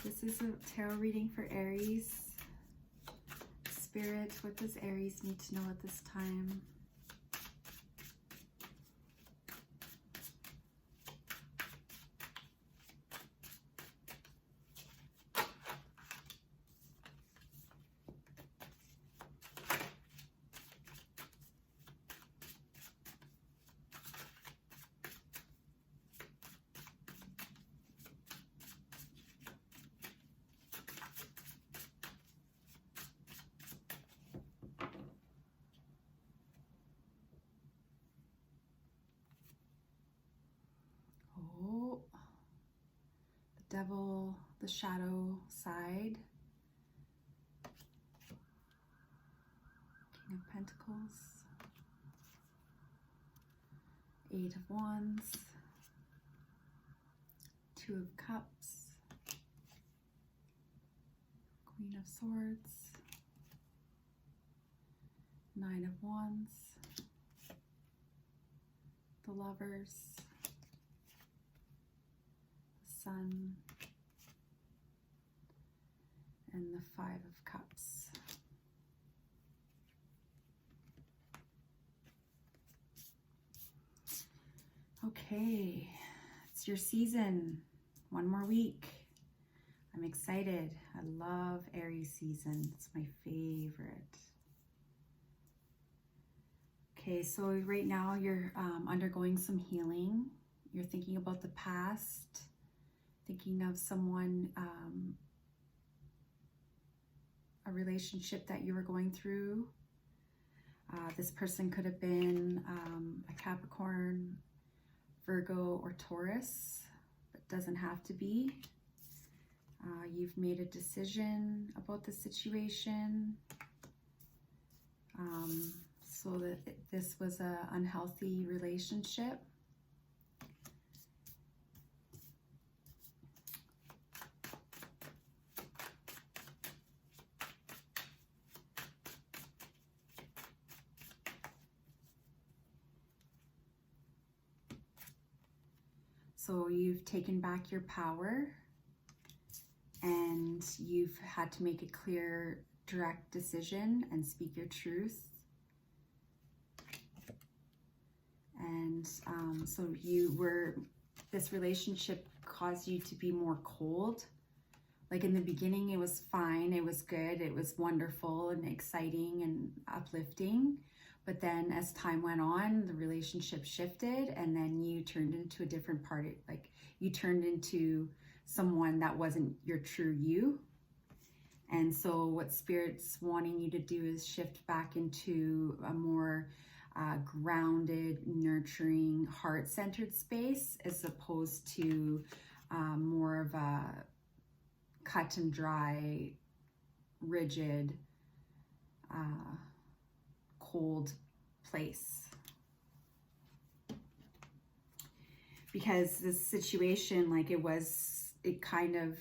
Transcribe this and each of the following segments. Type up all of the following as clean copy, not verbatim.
This is a tarot reading for Aries. Spirit, what does Aries need to know at this time? Devil, the shadow side, King of Pentacles, Eight of Wands, Two of Cups, Queen of Swords, Nine of Wands, the Lovers, the Sun, and the Five of Cups. Okay, it's your season. One more week. I'm excited. I love Aries season. It's my favorite. Okay, so right now you're undergoing some healing. You're thinking about the past, thinking of someone, a relationship that you were going through. This person could have been a Capricorn, Virgo, or Taurus, but doesn't have to be. You've made a decision about the situation, so that this was an unhealthy relationship. So you've taken back your power and you've had to make a clear, direct decision and speak your truth. And so this relationship caused you to be more cold. Like in the beginning, it was fine, it was good, it was wonderful and exciting and uplifting. But then as time went on, the relationship shifted and then you turned into a different party. Like you turned into someone that wasn't your true you. And so what Spirit's wanting you to do is shift back into a more grounded, nurturing, heart-centered space, as opposed to more of a cut and dry, rigid, cold place. Because this situation, like it kind of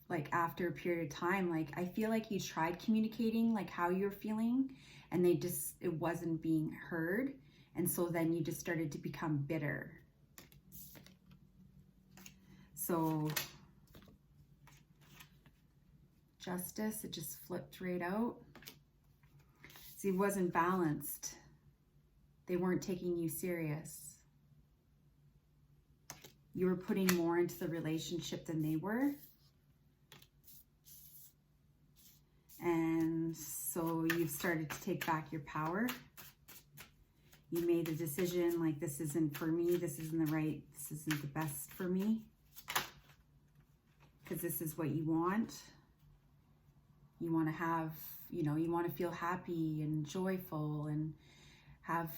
like after a period of time, like I feel like you tried communicating like how you're feeling and it wasn't being heard. And so then you just started to become bitter. So Justice, it just flipped right out. See, it wasn't balanced. They weren't taking you serious. You were putting more into the relationship than they were. And so you've started to take back your power. You made the decision, like, this isn't for me, this isn't the best for me. Because this is what you want. You want to have, you want to feel happy and joyful and have,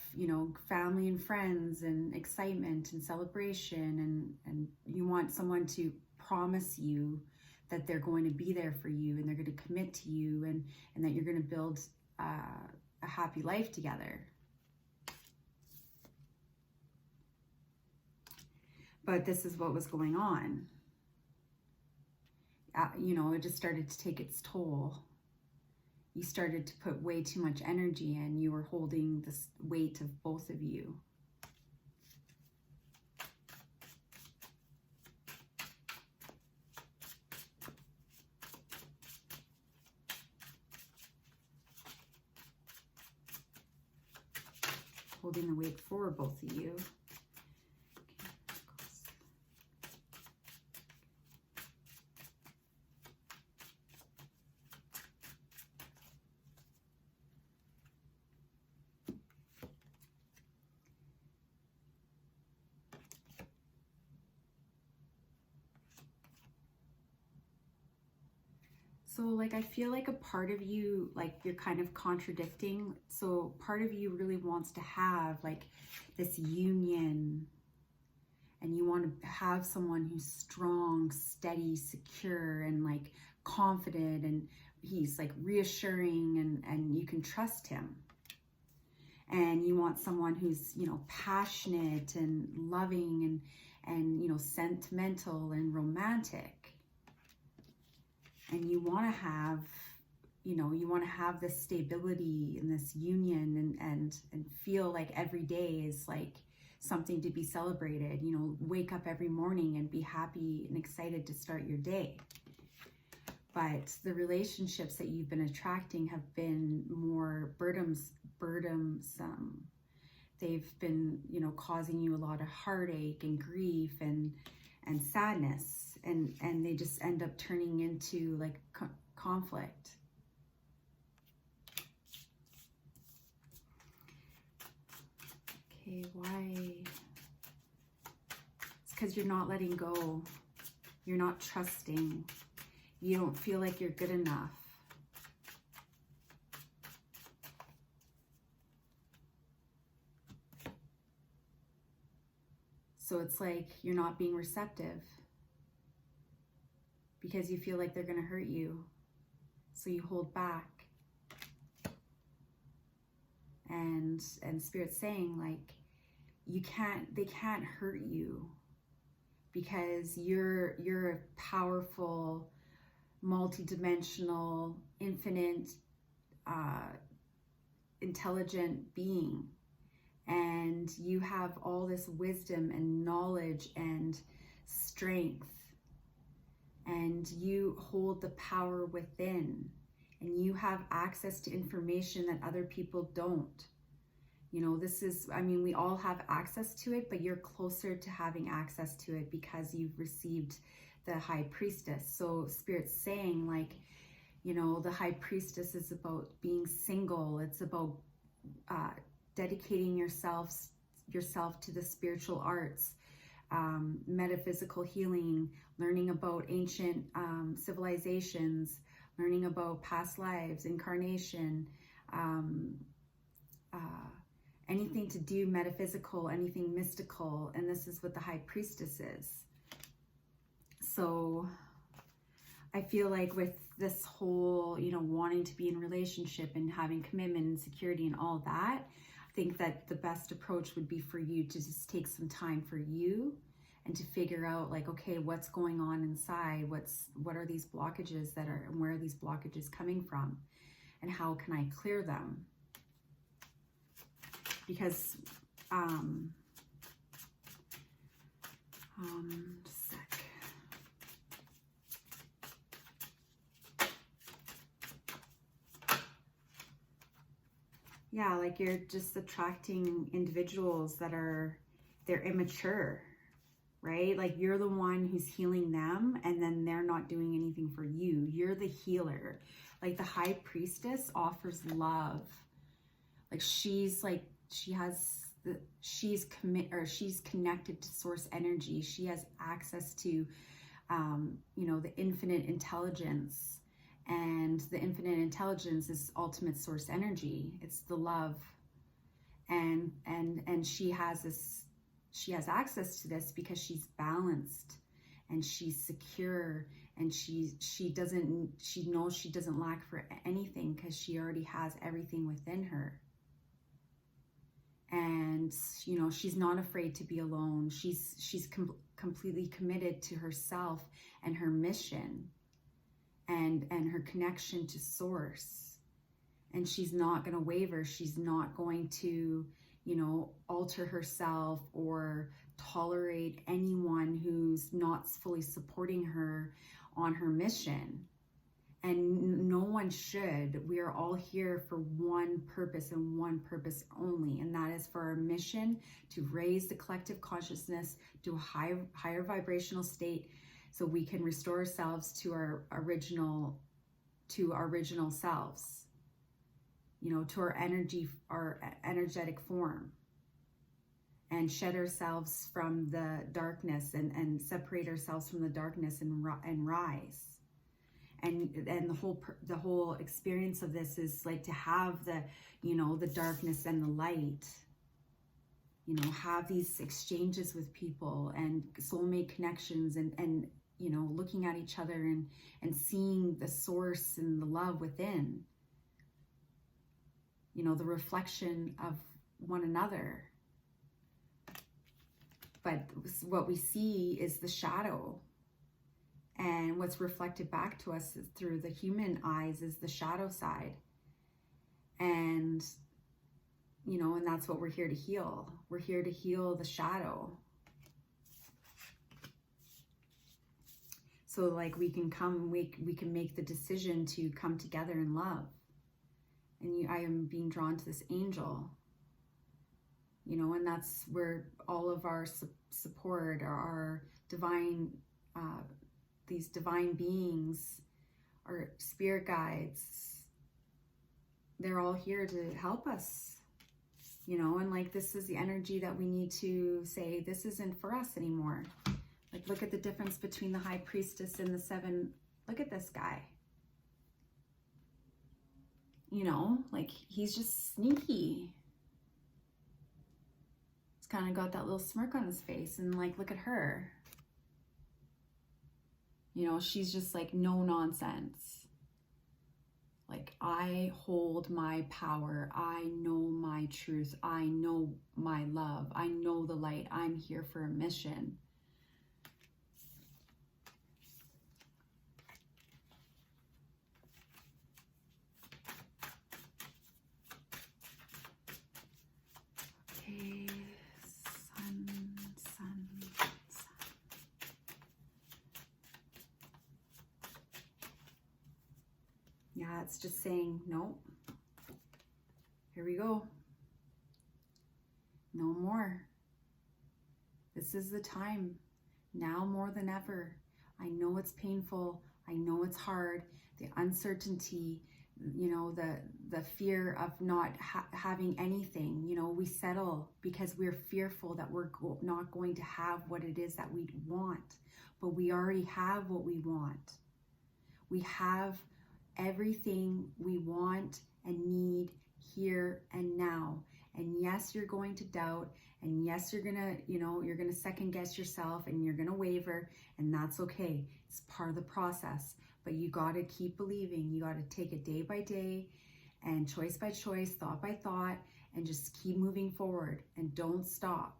family and friends and excitement and celebration. And you want someone to promise you that they're going to be there for you and they're going to commit to you and that you're going to build a happy life together. But this is what was going on. It just started to take its toll. You started to put way too much energy in. You were holding this weight of both of you. holding the weight for both of you. So like, I feel like a part of you, like you're kind of contradicting. So part of you really wants to have like this union, and you want to have someone who's strong, steady, secure, and like confident, and he's like reassuring, and you can trust him. And you want someone who's, you know, passionate and loving and you know, sentimental and romantic. And you want to have, you know, you want to have this stability and this union, and feel like every day is like something to be celebrated. You know, wake up every morning and be happy and excited to start your day. But the relationships that you've been attracting have been more burdensome. They've been, you know, causing you a lot of heartache and grief and sadness. And they just end up turning into like conflict. Okay, why? It's because you're not letting go. You're not trusting. You don't feel like you're good enough. So it's like you're not being receptive, because you feel like they're going to hurt you. So you hold back. And Spirit's saying like, they can't hurt you, because you're a powerful, multidimensional, infinite, intelligent being. And you have all this wisdom and knowledge and strength. And you hold the power within, and you have access to information that other people don't. You know, this is, I mean, we all have access to it, but you're closer to having access to it because you've received the High Priestess. So Spirit's saying like, you know, the High Priestess is about being single. It's about dedicating yourself to the spiritual arts, metaphysical healing, learning about ancient civilizations, learning about past lives, incarnation, anything to do metaphysical, anything mystical. And this is what the High Priestess is. So I feel like with this whole, you know, wanting to be in a relationship and having commitment and security and all that, I think that the best approach would be for you to just take some time for you and to figure out like, okay, what's going on inside? What are these blockages and where are these blockages coming from? And how can I clear them? Because, just a sec. Yeah, like you're just attracting individuals that they're immature, right? Like you're the one who's healing them, and then they're not doing anything for you. You're the healer. Like the High Priestess offers love. Like she's connected to source energy. She has access to, you know, the infinite intelligence, and the infinite intelligence is ultimate source energy. It's the love, and she has access to this because she's balanced and she's secure, and she knows she doesn't lack for anything because she already has everything within her. And, you know, she's not afraid to be alone. She's completely committed to herself and her mission and her connection to source. And she's not going to waver. She's not going to, you know, alter herself or tolerate anyone who's not fully supporting her on her mission. And no one should. We are all here for one purpose and one purpose only, and that is for our mission to raise the collective consciousness to a higher vibrational state, so we can restore ourselves to our original selves, you know, to our energetic form, and shed ourselves from the darkness and separate ourselves from the darkness and rise. And the whole experience of this is like to have the, you know, the darkness and the light, you know, have these exchanges with people and soulmate connections, and you know, looking at each other and seeing the source and the love within, you know, the reflection of one another. But what we see is the shadow. And what's reflected back to us through the human eyes is the shadow side. And, you know, and that's what we're here to heal. We're here to heal the shadow. So like we can make the decision to come together in love. And I am being drawn to this angel. You know, and that's where all of our support, our divine, these divine beings, our spirit guides, they're all here to help us, you know, and like this is the energy that we need to say, this isn't for us anymore. Like, look at the difference between the high priestess and the 7. Look at this guy. You know, like he's just sneaky. He's kind of got that little smirk on his face, and like, look at her. You know, she's just like, no nonsense. Like, I hold my power. I know my truth. I know my love. I know the light. I'm here for a mission. Okay, sun. Yeah, it's just saying, no, here we go. No more. This is the time. Now more than ever. I know it's painful. I know it's hard. The uncertainty, you know, the fear of not having anything. You know, we settle because we're fearful that we're not going to have what it is that we want. But we already have what we want. We have everything we want and need here and now. And yes, you're going to doubt, and yes, you're gonna, you know, you're gonna second guess yourself, and you're gonna waver, and that's okay. It's part of the process. But you gotta keep believing. You gotta take it day by day, and choice by choice, thought by thought, and just keep moving forward, and don't stop.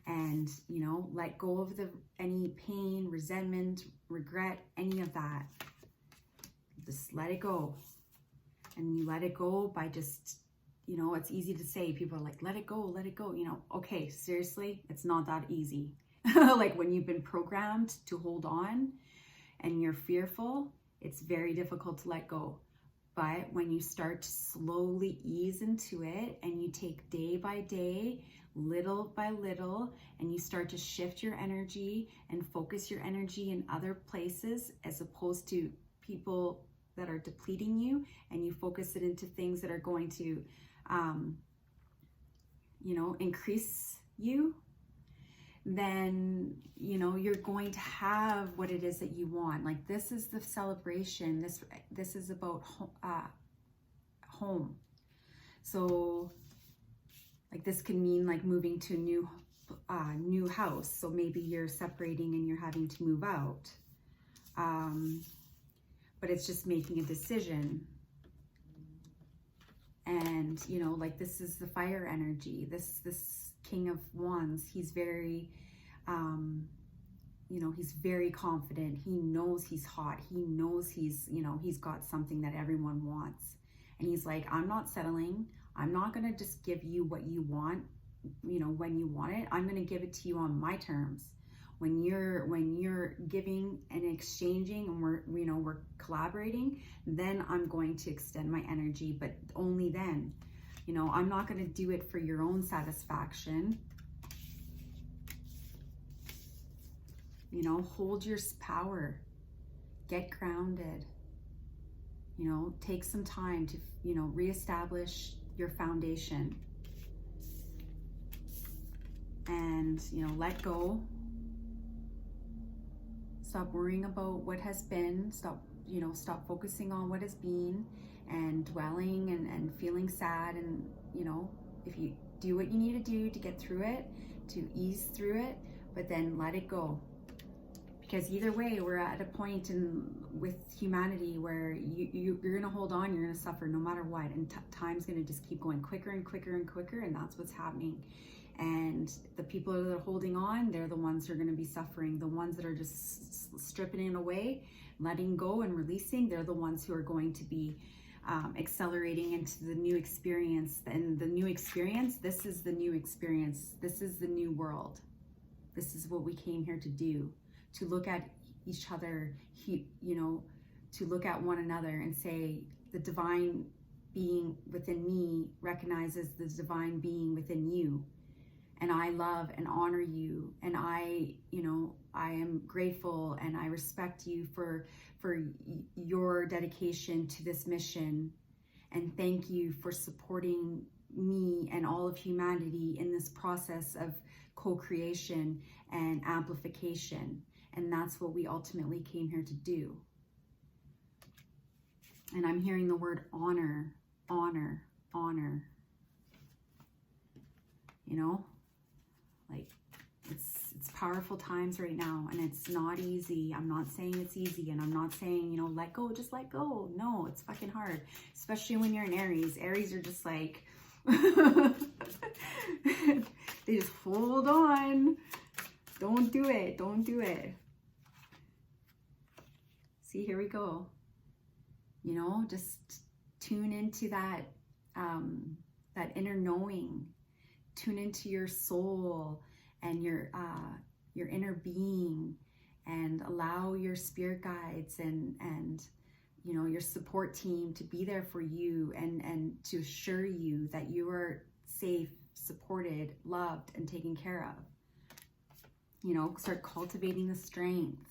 And, you know, let go of any pain, resentment, regret, any of that. Just let it go. And you let it go by just, you know, it's easy to say. People are like, let it go, you know. Okay, seriously, it's not that easy. Like when you've been programmed to hold on and you're fearful, it's very difficult to let go. But when you start to slowly ease into it, and you take day by day, little by little, and you start to shift your energy and focus your energy in other places as opposed to people that are depleting you, and you focus it into things that are going to, you know, increase you, then, you know, you're going to have what it is that you want. Like, this is the celebration. This is about home. So, like, this can mean like moving to a new house. So maybe you're separating and you're having to move out. But it's just making a decision. And, you know, like, this is the fire energy. This King of Wands, he's very, you know, he's very confident. He knows he's hot. He knows he's, you know, he's got something that everyone wants. And he's like, I'm not settling. I'm not going to just give you what you want, you know, when you want it. I'm going to give it to you on my terms. When you're giving and exchanging, and we're collaborating, then I'm going to extend my energy, but only then. I'm not going to do it for your own satisfaction. Hold your power. Get grounded. Take some time to, reestablish your foundation. And, let go. Stop worrying about what has been. Stop focusing on what has been and dwelling and feeling sad. And, if you do what you need to do to get through it, to ease through it, but then let it go. Because either way, we're at a point with humanity where you're going to hold on, you're going to suffer no matter what. And time's going to just keep going quicker and quicker and quicker. And that's what's happening. And the people that are holding on, they're the ones who are going to be suffering. The ones that are just stripping it away, letting go and releasing, they're the ones who are going to be accelerating into the new experience. And the new experience, this is the new experience. This is the new world. This is what we came here to do. To look at each other, to look at one another and say, the divine being within me recognizes the divine being within you. And I love and honor you. And I am grateful and I respect you for your dedication to this mission. And thank you for supporting me and all of humanity in this process of co-creation and amplification. And that's what we ultimately came here to do. And I'm hearing the word honor, honor, honor. Like it's powerful times right now, and it's not easy. I'm not saying it's easy, and I'm not saying, let go, just let go. No, it's fucking hard, especially when you're in Aries. Aries are just like, they just hold on. Don't do it. Don't do it. See, here we go. Just tune into that, that inner knowing. Tune into your soul and your inner being, and allow your spirit guides and your support team to be there for you and to assure you that you are safe, supported, loved, and taken care of. Start cultivating the strength.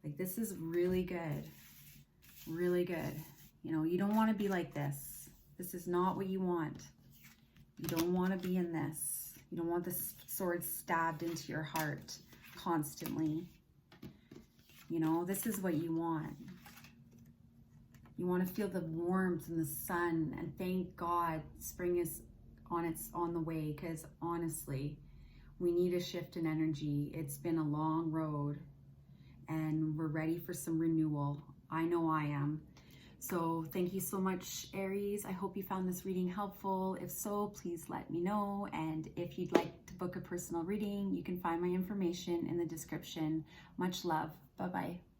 Like, this is really good. Really good. You don't want to be like this. This is not what you want. You don't want to be in this. You don't want this sword stabbed into your heart constantly. This is what you want. You want to feel the warmth and the sun, and thank God spring is on the way, because honestly, we need a shift in energy. It's been a long road, and we're ready for some renewal. I know I am. So thank you so much, Aries. I hope you found this reading helpful. If so, please let me know. And if you'd like to book a personal reading, you can find my information in the description. Much love. Bye-bye.